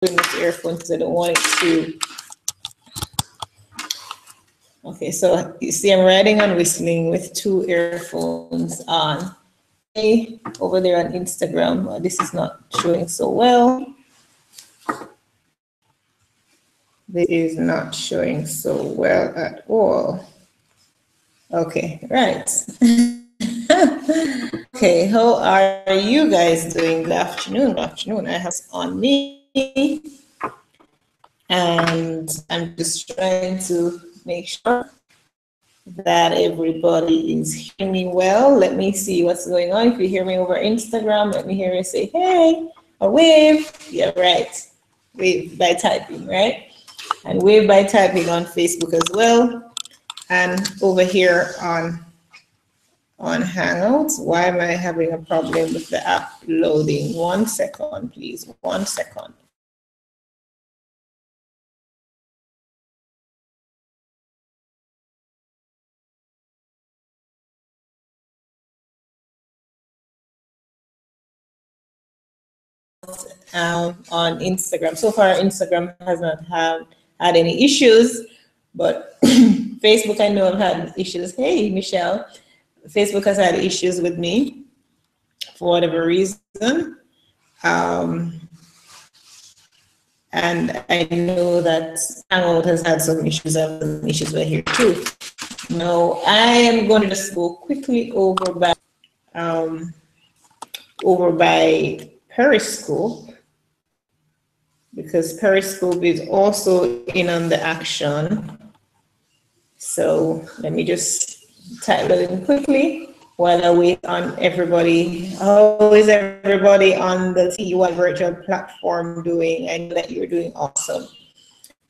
doing this earphone because I don't want it to. Okay, so you see I'm writing and whistling with 2 earphones on. Okay, over there on Instagram, this is not showing so well. This is not showing so well at all. Okay, right. Okay, how are you guys doing? Good afternoon. Good afternoon. I have on me, and I'm just trying to make sure that everybody is hearing me well. Let me see what's going on. If you hear me over Instagram, let me hear you say hey or wave. Yeah, right. Wave by typing, right? And wave by typing on Facebook as well. And over here on Hangouts. Why am I having a problem with the app loading? 1 second, please. 1 second. On Instagram. So far, Instagram has not had any issues, but Facebook, I know I've had issues. Hey, Michelle. Facebook has had issues with me for whatever reason. And I know that Hangout has had some issues. I have some issues right here too. Now, I am going to just go quickly over by Periscope, because Periscope is also in on the action. So let me just type that in quickly while I wait on everybody. How is everybody on the TEY virtual platform doing? I know that you're doing awesome.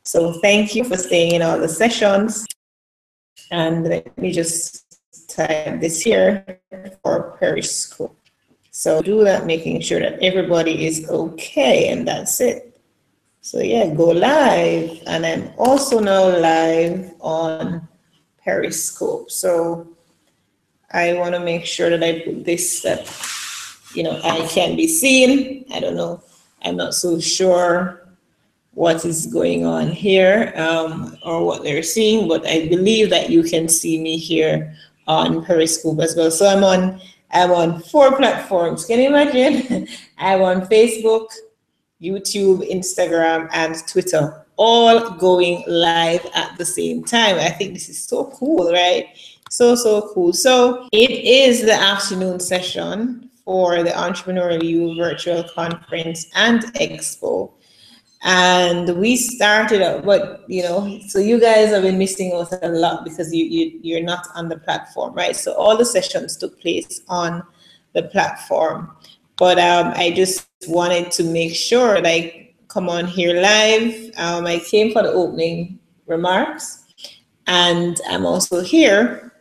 So thank you for staying in all the sessions. And let me just type this here for Periscope. So do that, making sure that everybody is okay, and that's it. So yeah, go live. And I'm also now live on Periscope. So I want to make sure that I put this that, you know, I can be seen. I don't know. I'm not so sure what is going on here or what they're seeing, but I believe that you can see me here on Periscope as well. So I'm on 4 platforms. Can you imagine? I'm on Facebook, YouTube, Instagram, and Twitter, all going live at the same time. I think this is so cool, right? So cool. So it is the afternoon session for the Entrepreneurial You Virtual Conference and Expo. And we started out, but you know, so you guys have been missing out a lot because you're not on the platform, right? So all the sessions took place on the platform. But I just wanted to make sure that I come on here live. I came for the opening remarks, and I'm also here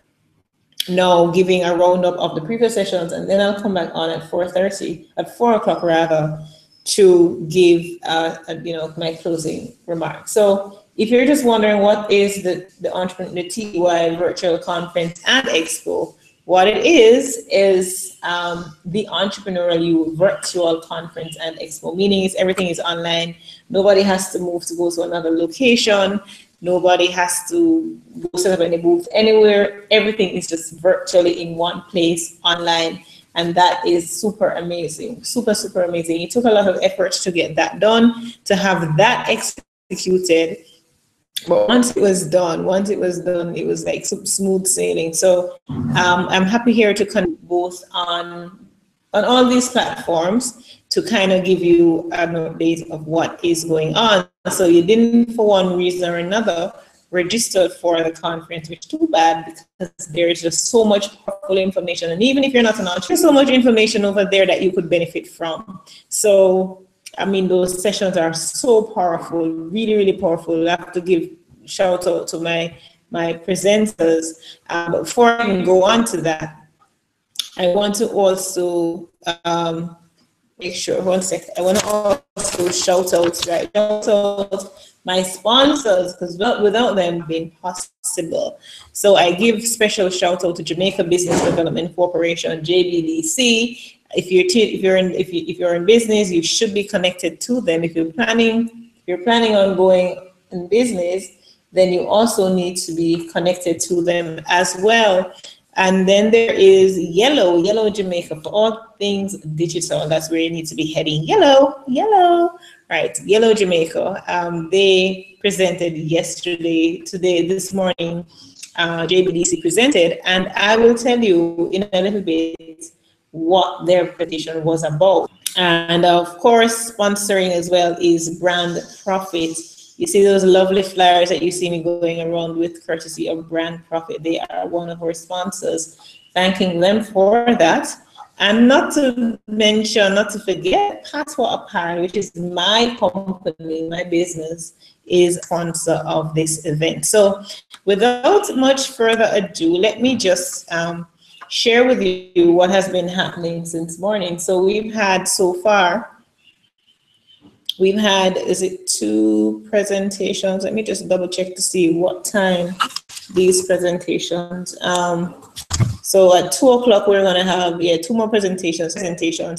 now giving a roundup of the previous sessions, and then I'll come back on at 4:30, at 4 o'clock rather, to give you know, my closing remarks. So if you're just wondering what is the TEY Virtual Conference and Expo, what it is the Entrepreneurial You Virtual Conference and Expo, meaning everything is online. Nobody has to move to go to another location. Nobody has to go set up any booth anywhere. Everything is just virtually in one place online. And that is super amazing, super amazing. It took a lot of effort to get that done, to have that executed. But once it was done, it was like smooth sailing. So I'm happy here to connect both on all these platforms to kind of give you an update of what is going on. So you didn't, for one reason or another, registered for the conference, which is too bad, because there's just so much powerful information. And even if you're not an entrepreneur, there's so much information over there that you could benefit from. So, I mean, those sessions are so powerful, really powerful. I have to give shout out to my presenters. But before I can go on to that, I want to also make sure, 1 second, I want to also shout out my sponsors, because without them being possible. So I give special shout out to Jamaica Business Development Corporation, JBDC, if you're in business, you should be connected to them. If you're planning on going in business, then you also need to be connected to them as well. And then there is Yellow Jamaica, for all things digital. That's where you need to be heading. Yellow, right? Yellow Jamaica. They presented this morning. JBDC presented, and I will tell you in a little bit what their presentation was about. And of course, sponsoring as well is Brand Profit. You see those lovely flyers that you see me going around with, courtesy of Brand Profit. They are one of our sponsors. Thanking them for that. And not to forget, Passport Apparel, which is my company, my business, is sponsor of this event. So without much further ado, let me just share with you what has been happening since morning. So we've had so far, is it 2 presentations? Let me just double check to see what time these presentations. So at 2 o'clock, we're gonna have 2 more presentations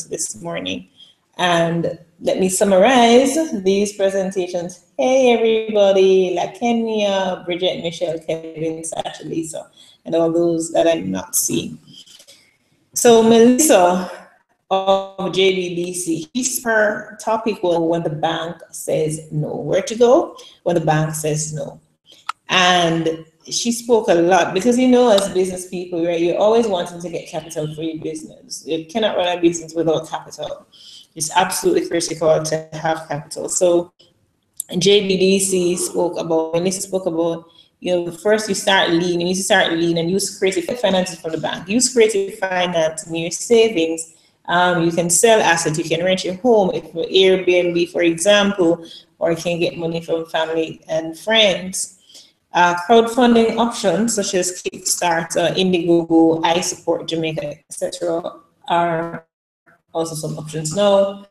this morning. And let me summarize these presentations. Hey everybody, La Kenya, Bridget, Michelle, Kevin, Sasha, Lisa, and all those that I'm not seeing. So Melissa of JBDC, her topic was when the bank says no. Where to go when the bank says no? And she spoke a lot because, you know, as business people, right, you're always wanting to get capital for your business. You cannot run a business without capital. It's absolutely critical to have capital. So JBDC spoke about, you know, first you start lean, you need to start lean and use creative finances from the bank. Use creative finance in your savings. You can sell assets, you can rent your home, if Airbnb, for example, or you can get money from family and friends. Crowdfunding options such as Kickstarter, Indiegogo, I Support Jamaica, etc. are also some options. No,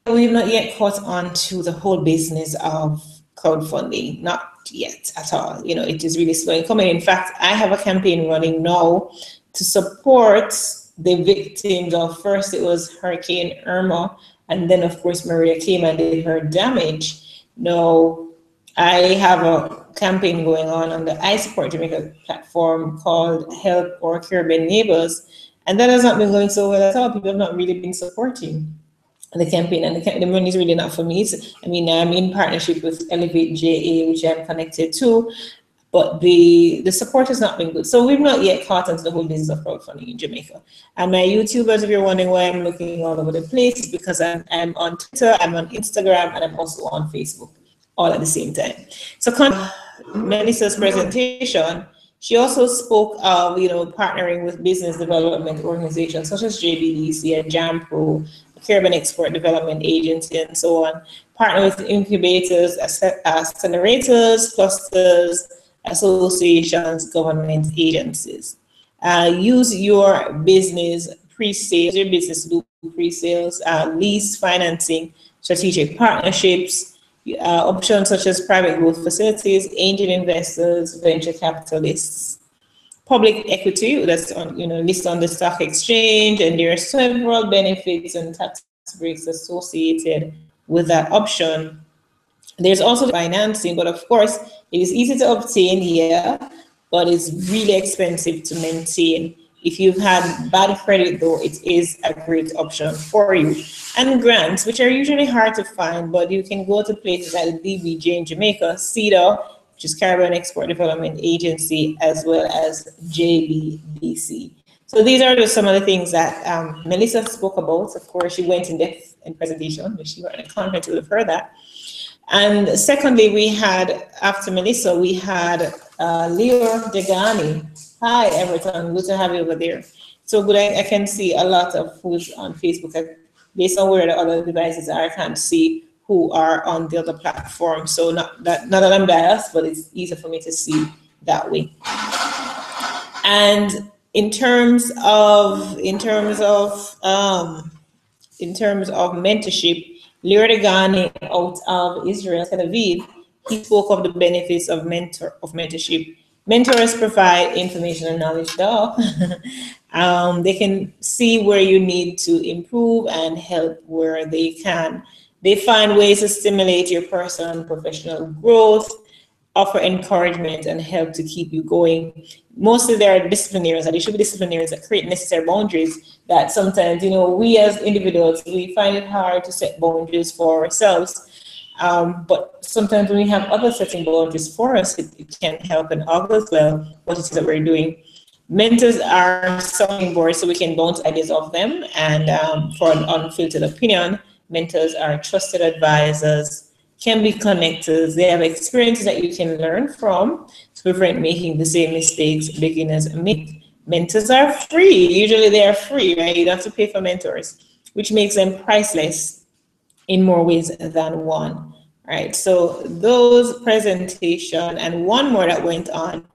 we've not yet caught on to the whole business of crowdfunding, not yet at all. You know, it is really slow in coming. In fact, I have a campaign running now to support the victims of, first it was Hurricane Irma, and then of course Maria came and did her damage. Now, I have a campaign going on the I Support Jamaica platform called Help Our Caribbean Neighbors, and that has not been going so well at all. People have not really been supporting the campaign, and the money is really not for me. I'm in partnership with Elevate JA, which I'm connected to, but the support has not been good. So we've not yet caught on to the whole business of crowdfunding in Jamaica. And my YouTubers, if you're wondering why I'm looking all over the place, it's because I'm on Twitter, I'm on Instagram, and I'm also on Facebook, all at the same time. So Melissa's presentation, she also spoke of, you know, partnering with business development organizations such as JBDC and JAMPRO, Caribbean Export Development Agency, and so on. Partner with incubators, accelerators, clusters, associations, government agencies. Use your business pre-sales, your business to do pre-sales, lease financing, strategic partnerships, options such as private growth facilities, angel investors, venture capitalists, public equity that's on, you know, listed on the stock exchange, and there are several benefits and tax breaks associated with that option. There's also financing, but of course it is easy to obtain here, but it's really expensive to maintain. If you've had bad credit though, it is a great option for you. And grants, which are usually hard to find, but you can go to places like the DBJ in Jamaica, CEDA, which is Caribbean Export Development Agency, as well as JBDC. So these are just some of the things that Melissa spoke about. Of course, she went in depth in presentation, but she were in a conference, you would have heard that. And secondly, we had, after Melissa, we had Leo Degani. Hi, Everton, good to have you over there. So good, I can see a lot of who's on Facebook. Based on where the other devices are, I can't see who are on the other platform. So not that I'm biased, but it's easier for me to see that way. And in terms of mentorship, Leo Degani out of Israel, Tel Aviv, he spoke of the benefits of mentorship Mentors provide information and knowledge, though. They can see where you need to improve and help where they can. They find ways to stimulate your personal and professional growth, offer encouragement, and help to keep you going. Mostly they are disciplinarians, and they should be disciplinarians that create necessary boundaries that sometimes, we as individuals, we find it hard to set boundaries for ourselves. But sometimes when we have others setting boundaries for us, it can help and others well what it is that we're doing. Mentors are sounding boards so we can bounce ideas off them, and for an unfiltered opinion. Mentors are trusted advisors, can be connectors. They have experiences that you can learn from to prevent making the same mistakes beginners make. Mentors are free. Usually they are free, right? You don't have to pay for mentors, which makes them priceless in more ways than one. Right. So those presentation and one more that went on,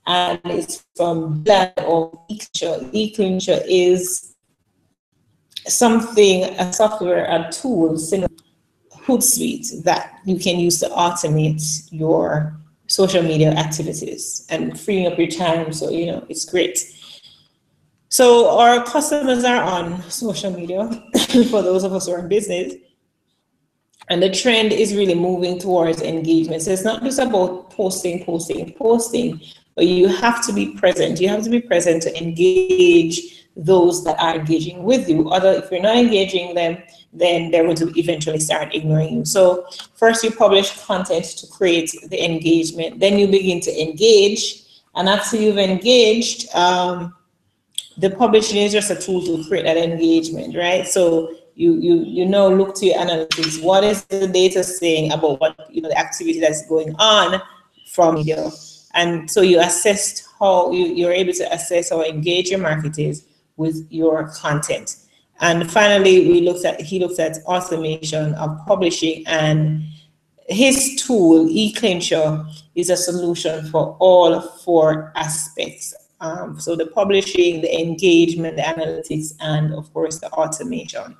and it's from Vlad of eClincher. eClincher is something, a software, a tool, Hootsuite that you can use to automate your social media activities and freeing up your time. So, it's great. So our customers are on social media for those of us who are in business. And the trend is really moving towards engagement. So it's not just about posting, but you have to be present. You have to be present to engage those that are engaging with you. If you're not engaging them, then they're going to eventually start ignoring you. So first you publish content to create the engagement, then you begin to engage. And after you've engaged, the publishing is just a tool to create that engagement, right? So you now look to your analytics. What is the data saying about what the activity that's going on from media? And so you assess how you're able to assess how engaged your market is with your content. And finally, he looked at automation of publishing, and his tool, eClincher, is a solution for all 4 aspects. So the publishing, the engagement, the analytics, and of course the automation.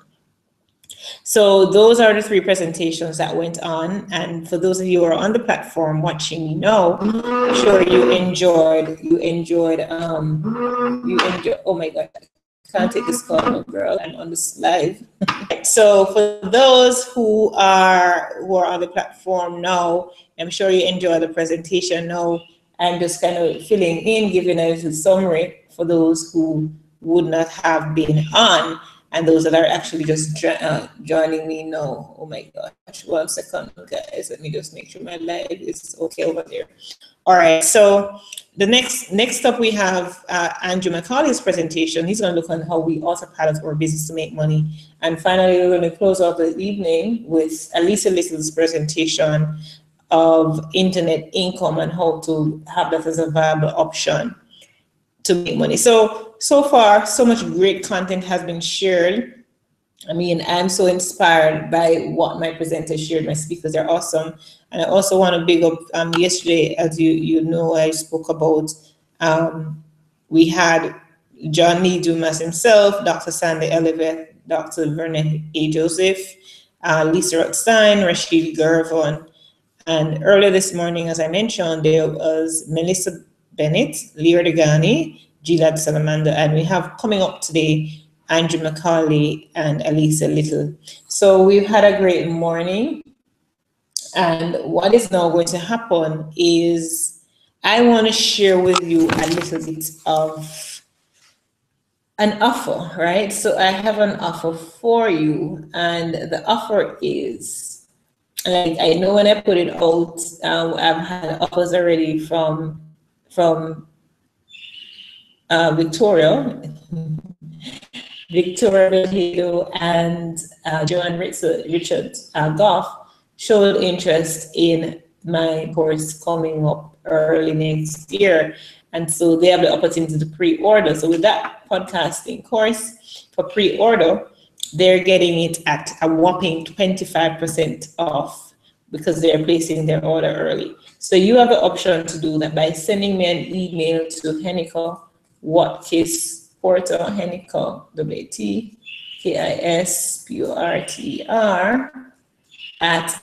So those are the 3 presentations that went on. And for those of you who are on the platform watching, I'm sure you enjoyed, oh my God, I can't take this call, girl, I'm on this live. So for those who are on the platform now, I'm sure you enjoy the presentation now. I'm just kind of filling in, giving a little summary for those who would not have been on, and those that are actually just joining me now. Oh my gosh, 1 second, guys. Let me just make sure my live is okay over there. All right, so the next up we have Andrew McCauley's presentation. He's going to look on how we autopilot our business to make money. And finally, we're going to close out the evening with Elisa Little's presentation of internet income and how to have that as a viable option to make money. So far, so much great content has been shared. I mean, I'm so inspired by what my presenters shared. My speakers are awesome. And I also want to big up, yesterday, as you know, I spoke about, we had John Lee Dumas himself, Dr. Sandy Eleveth, Dr. Vernon A. Joseph, Lisa Rothstein, Rashid Garvon. And earlier this morning, as I mentioned, there was Melissa Bennett, Lear Degani, Gilad Salamander, and we have coming up today, Andrew McCauley and Elisa Little. So we've had a great morning. And what is now going to happen is I want to share with you a little bit of an offer, right? So I have an offer for you, and the offer is, like, I know when I put it out, I've had offers already from Victoria Belhido, and Joanne Richard Goff showed interest in my course coming up early next year. And so they have the opportunity to pre-order. So with that podcasting course for pre-order, they're getting it at a whopping 25% off because they're placing their order early. So you have the option to do that by sending me an email to Heneka, Watkis-Porter, Heneka, WTKISPORTER at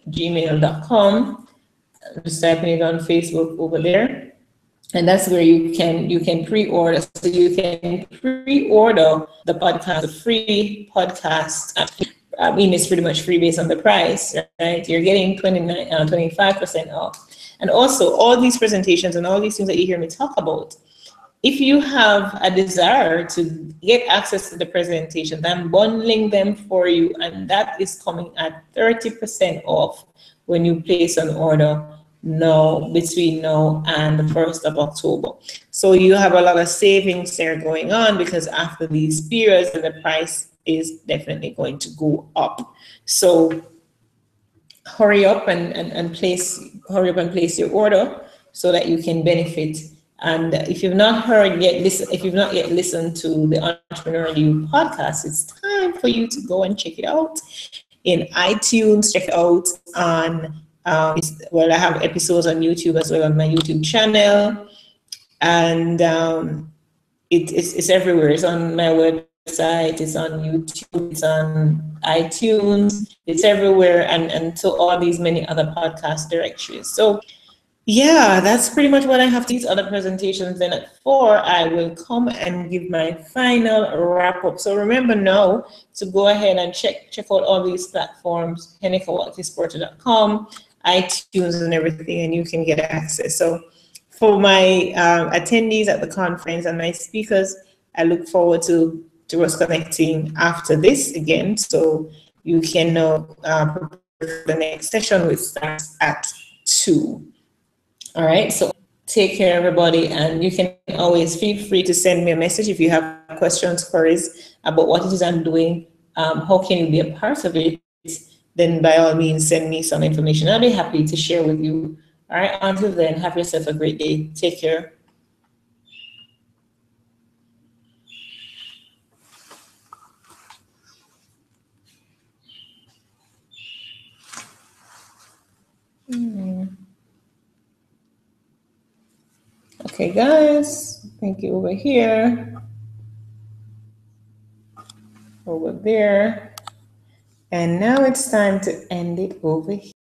gmail.com. just typing it on Facebook over there. And that's where you can pre-order. So you can pre-order the podcast, the free podcast. I mean, it's pretty much free based on the price, right? You're getting 25% off. And also all these presentations and all these things that you hear me talk about, if you have a desire to get access to the presentations, I'm bundling them for you, and that is coming at 30% off when you place an order now, between now and the 1st of October. So you have a lot of savings there going on, because after these periods, the price is definitely going to go up. So hurry up and place your order so that you can benefit. And if you've not heard yet, if you've not yet listened to the Entrepreneur You podcast, it's time for you to go and check it out in iTunes. Check it out on well, I have episodes on YouTube as well, on my YouTube channel, and it's everywhere. It's on my website, it's on YouTube, it's on iTunes, it's everywhere, and to all these many other podcast directories. So yeah, that's pretty much what I have to these other presentations. Then at 4, I will come and give my final wrap up. So remember now to go ahead and check out all these platforms, Heneka, Watkis-Porter.com, iTunes and everything, and you can get access. So for my attendees at the conference and my speakers, I look forward to us connecting after this again. So you can now prepare for the next session, which starts at 2. All right, so take care, everybody, and you can always feel free to send me a message if you have questions, queries about what it is I'm doing, how can you be a part of it, then by all means, send me some information. I'll be happy to share with you. All right, until then, have yourself a great day. Take care. Okay, guys, thank you over here, over there. And now it's time to end it over here.